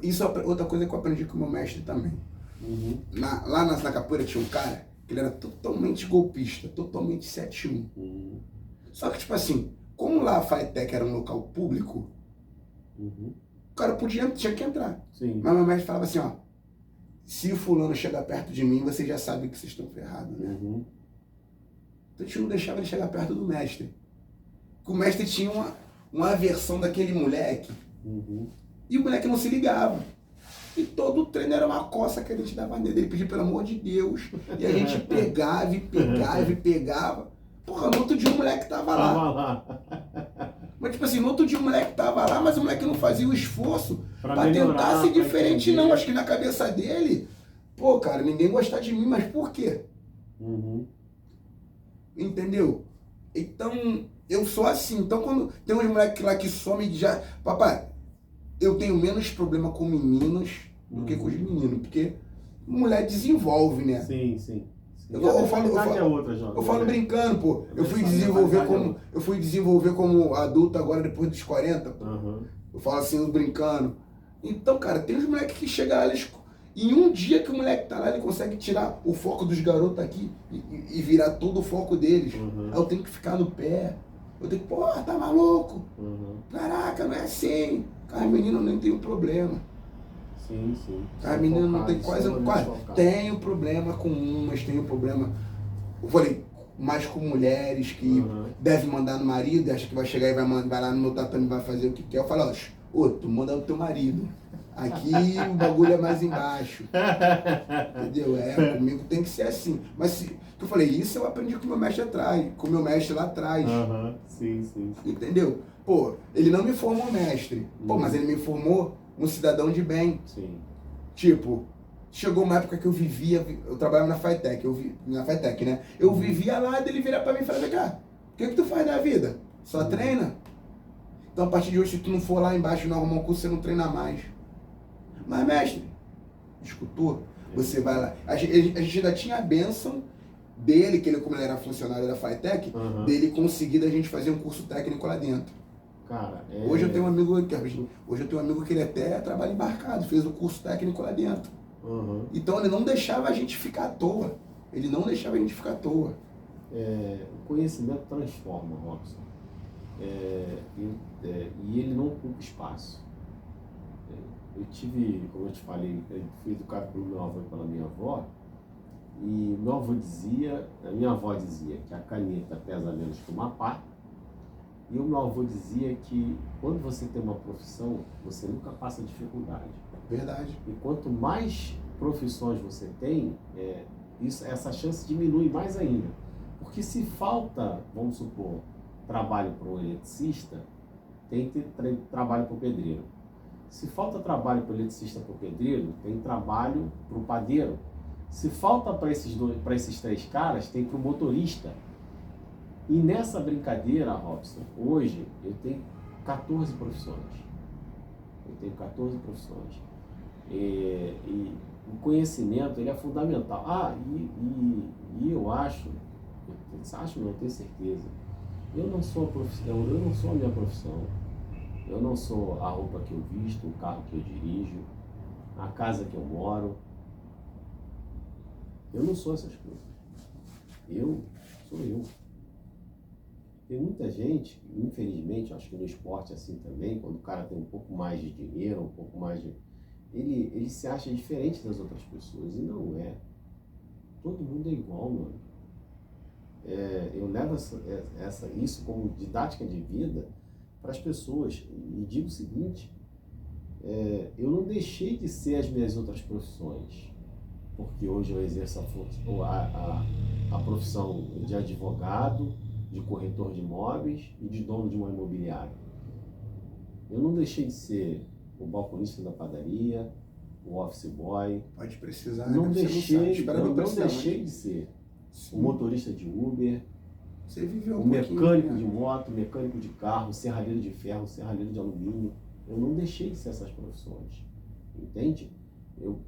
Isso é outra coisa que eu aprendi com o meu mestre também. Uhum. Lá na capoeira tinha um cara que ele era totalmente golpista, totalmente 7-1. Uhum. Só que, tipo assim, como lá a Fightec era um local público, uhum. o cara tinha que entrar. Sim. Mas meu mestre falava assim, ó, se o fulano chegar perto de mim, você já sabe que vocês estão ferrados, né? Uhum. Então a gente não deixava ele chegar perto do mestre. Porque o mestre tinha uma aversão daquele moleque. Uhum. E o moleque não se ligava. E todo o treino era uma coça que a gente dava nele. Ele pedia, pelo amor de Deus. E a gente pegava e pegava e pegava. Porra, no outro dia o moleque tava lá. Mas tipo assim, no outro dia o moleque tava lá, mas o moleque não fazia o esforço pra tentar ser diferente, não. Acho que na cabeça dele, pô, cara, ninguém gosta de mim, mas por quê? Uhum. Entendeu? Então, eu sou assim. Então, quando tem uns moleques lá que somem já... Papai, eu tenho menos problema com meninas do que com os meninos, porque mulher desenvolve, né? Sim, sim. Eu falo brincando, pô. Eu fui desenvolver como adulto agora depois dos 40, pô. Uhum. Eu falo assim, brincando. Então, cara, tem uns moleques que chegam lá, em um dia que o moleque tá lá, ele consegue tirar o foco dos garotos aqui e virar todo o foco deles. Uhum. Aí eu tenho que ficar no pé. Eu tenho que, porra, tá maluco? Uhum. Caraca, não é assim. As meninas nem tem um problema. Sim, sim. As meninas não tem quase. Tenho problema com umas, tenho problema. Eu falei, mais com mulheres que devem mandar no marido, acha que vai chegar e vai lá no meu tatame e vai fazer o que quer. Eu falo, ó, tu manda o teu marido. Aqui o bagulho é mais embaixo. Entendeu? Comigo tem que ser assim. Mas eu falei, isso eu aprendi com o meu mestre atrás, com o meu mestre lá atrás. Sim, sim. Entendeu? Pô, ele não me formou mestre. Pô, mas ele me formou um cidadão de bem. Sim. Tipo, chegou uma época que eu trabalhava na Fightec, né? Eu vivia lá, dele virar pra mim e falar, cá, o que tu faz da vida? Só treina? Então a partir de hoje, se tu não for lá embaixo e não arrumar um curso, você não treina mais. Mas, mestre, escutou? Você vai lá. A gente ainda tinha a bênção dele, como ele era funcionário da Fightec, dele conseguir da gente fazer um curso técnico lá dentro. Cara, Hoje eu tenho um amigo que ele até trabalha embarcado, fez o curso técnico lá dentro. Então ele não deixava a gente ficar à toa. O conhecimento transforma, Robson. E ele não ocupa espaço. Eu tive, como eu te falei, eu fui educado pelo meu avô e pela minha avó, e a minha avó dizia que a caneta pesa menos que uma pá, e o meu avô dizia que quando você tem uma profissão, você nunca passa dificuldade. Verdade. E quanto mais profissões você tem, essa chance diminui mais ainda. Porque se falta, vamos supor, trabalho para um eletricista, tem que ter trabalho para o pedreiro. Se falta trabalho para o eletricista, para o pedreiro, tem trabalho para o padeiro. Se falta para esses três caras, tem para o motorista. E nessa brincadeira, Robson, hoje eu tenho 14 profissões. Eu tenho 14 profissões. E o conhecimento, ele é fundamental. E eu acho não, eu tenho certeza, eu não sou a minha profissão, eu não sou a roupa que eu visto, o carro que eu dirijo, a casa que eu moro. Eu não sou essas coisas. Eu sou eu. Tem muita gente, infelizmente, acho que no esporte é assim também, quando o cara tem um pouco mais de dinheiro, um pouco mais de... Ele se acha diferente das outras pessoas, e não é. Todo mundo é igual, mano. Eu levo isso como didática de vida para as pessoas, e digo o seguinte, eu não deixei de ser as minhas outras profissões, porque hoje eu exerço a profissão de advogado, de corretor de imóveis e de dono de uma imobiliária. Eu não deixei de ser o balconista da padaria, o office boy. Pode precisar, não deixei de ser. Sim. O motorista de Uber, você viveu o mecânico de moto, mecânico de carro, serralheiro de ferro, serralheiro de alumínio. Eu não deixei de ser essas profissões, entende? Eu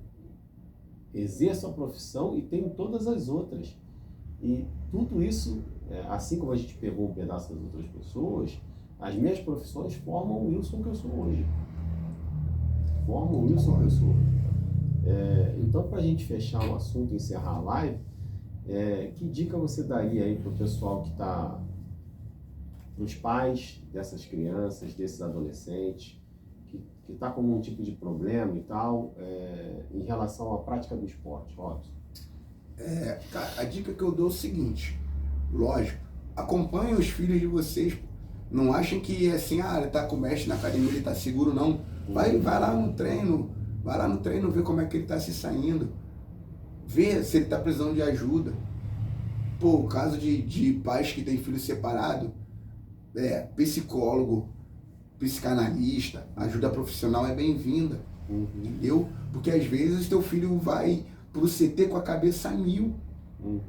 exerço a profissão e tenho todas as outras. E tudo isso, assim como a gente pegou um pedaço das outras pessoas, as minhas profissões formam o Wilson que eu sou hoje. Então, para a gente fechar o assunto e encerrar a live, que dica você daria aí para o pessoal que está, para os pais dessas crianças, desses adolescentes, que está com algum tipo de problema e tal, em relação à prática do esporte, Robson? Cara, a dica que eu dou é o seguinte, lógico, acompanhem os filhos de vocês, não achem que assim, ele tá com o mestre na academia, ele tá seguro, não. Vai lá no treino, ver como é que ele tá se saindo, ver se ele tá precisando de ajuda. Pô, o caso de pais que têm filho separado, psicólogo, psicanalista, ajuda profissional é bem-vinda, entendeu? Porque às vezes teu filho vai pro CT com a cabeça a mil.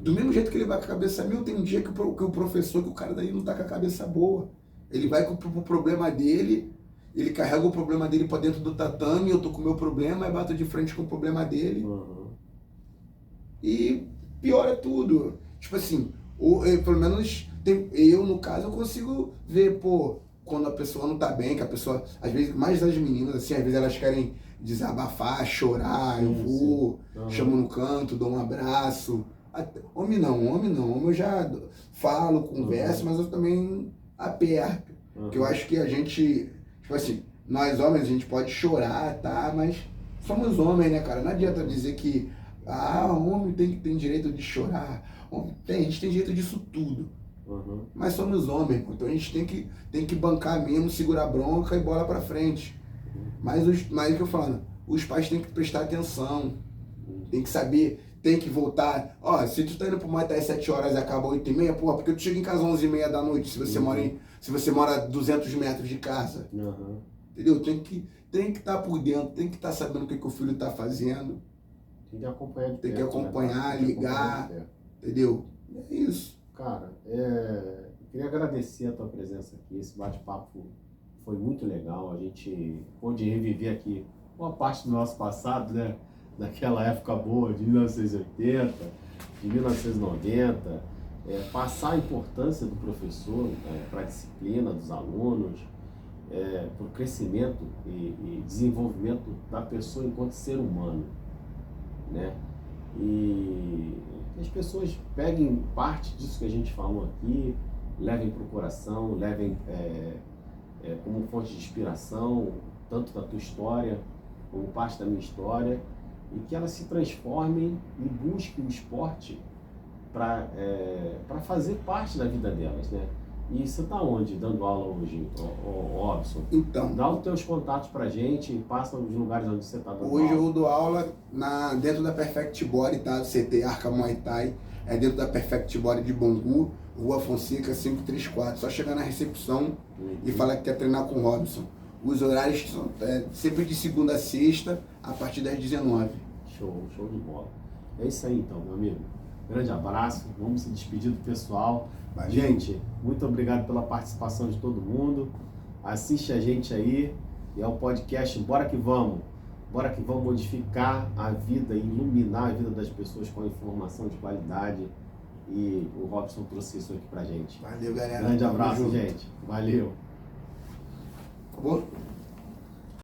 Do mesmo jeito que ele vai com a cabeça a mil, tem um dia que o professor, que o cara daí não tá com a cabeça boa. Ele vai com o problema dele, ele carrega o problema dele pra dentro do tatame, eu tô com o meu problema, aí bato de frente com o problema dele. E piora tudo. Tipo assim, pelo menos eu, no caso, eu consigo ver, quando a pessoa não tá bem, que a pessoa, às vezes, mais das meninas, assim, às vezes elas querem desabafar, chorar, eu vou, chamo no canto, dou um abraço. Homem não, homem eu já falo, converso, mas eu também aperto. Porque eu acho que a gente, tipo assim, nós homens, a gente pode chorar, tá? Mas somos homens, né, cara? Não adianta dizer que, homem tem direito de chorar. A gente tem direito disso tudo. Mas somos homens, então a gente tem que bancar mesmo, segurar a bronca e bola pra frente. Mas o que eu falo, os pais têm que prestar atenção, tem que saber, tem que voltar. Se tu tá indo pro Muay Thai 7 horas e acaba 8h30, porque tu chega em casa 11h30 da noite, se você mora a 200 metros de casa. Entendeu? Tem que estar por dentro, tem que estar sabendo o que o filho tá fazendo. Tem que acompanhar de perto, tem que acompanhar, ligar, entendeu? É isso. Cara, eu queria agradecer a tua presença aqui, esse bate-papo foi muito legal, a gente pôde reviver aqui uma parte do nosso passado, né? Daquela época boa de 1980, de 1990, passar a importância do professor para a disciplina dos alunos, para o crescimento e desenvolvimento da pessoa enquanto ser humano, né? E as pessoas peguem parte disso que a gente falou aqui, levem para o coração, levem como fonte de inspiração, tanto da tua história como parte da minha história, e que elas se transformem e busquem o esporte para fazer parte da vida delas, né? E você está onde dando aula hoje, Robson? Então, dá os teus contatos pra gente e passa os lugares onde você está dando aula. Hoje eu dou aula dentro da Perfect Body, tá? CT Arca Muay Thai, dentro da Perfect Body de Bangu, Rua Fonseca 534. Só chegar na recepção e falar que quer treinar com o Robson. Os horários são sempre de segunda a sexta, a partir das 19h. Show de bola. É isso aí então, meu amigo. Grande abraço, vamos se despedir do pessoal. Valeu. Gente, muito obrigado pela participação de todo mundo. Assiste a gente aí, e é o podcast Bora que Vamos. Bora que vamos modificar a vida, iluminar a vida das pessoas com informação de qualidade. E o Robson trouxe isso aqui pra gente. Valeu, galera. Grande Tamo abraço, junto. gente. Valeu. Acabou?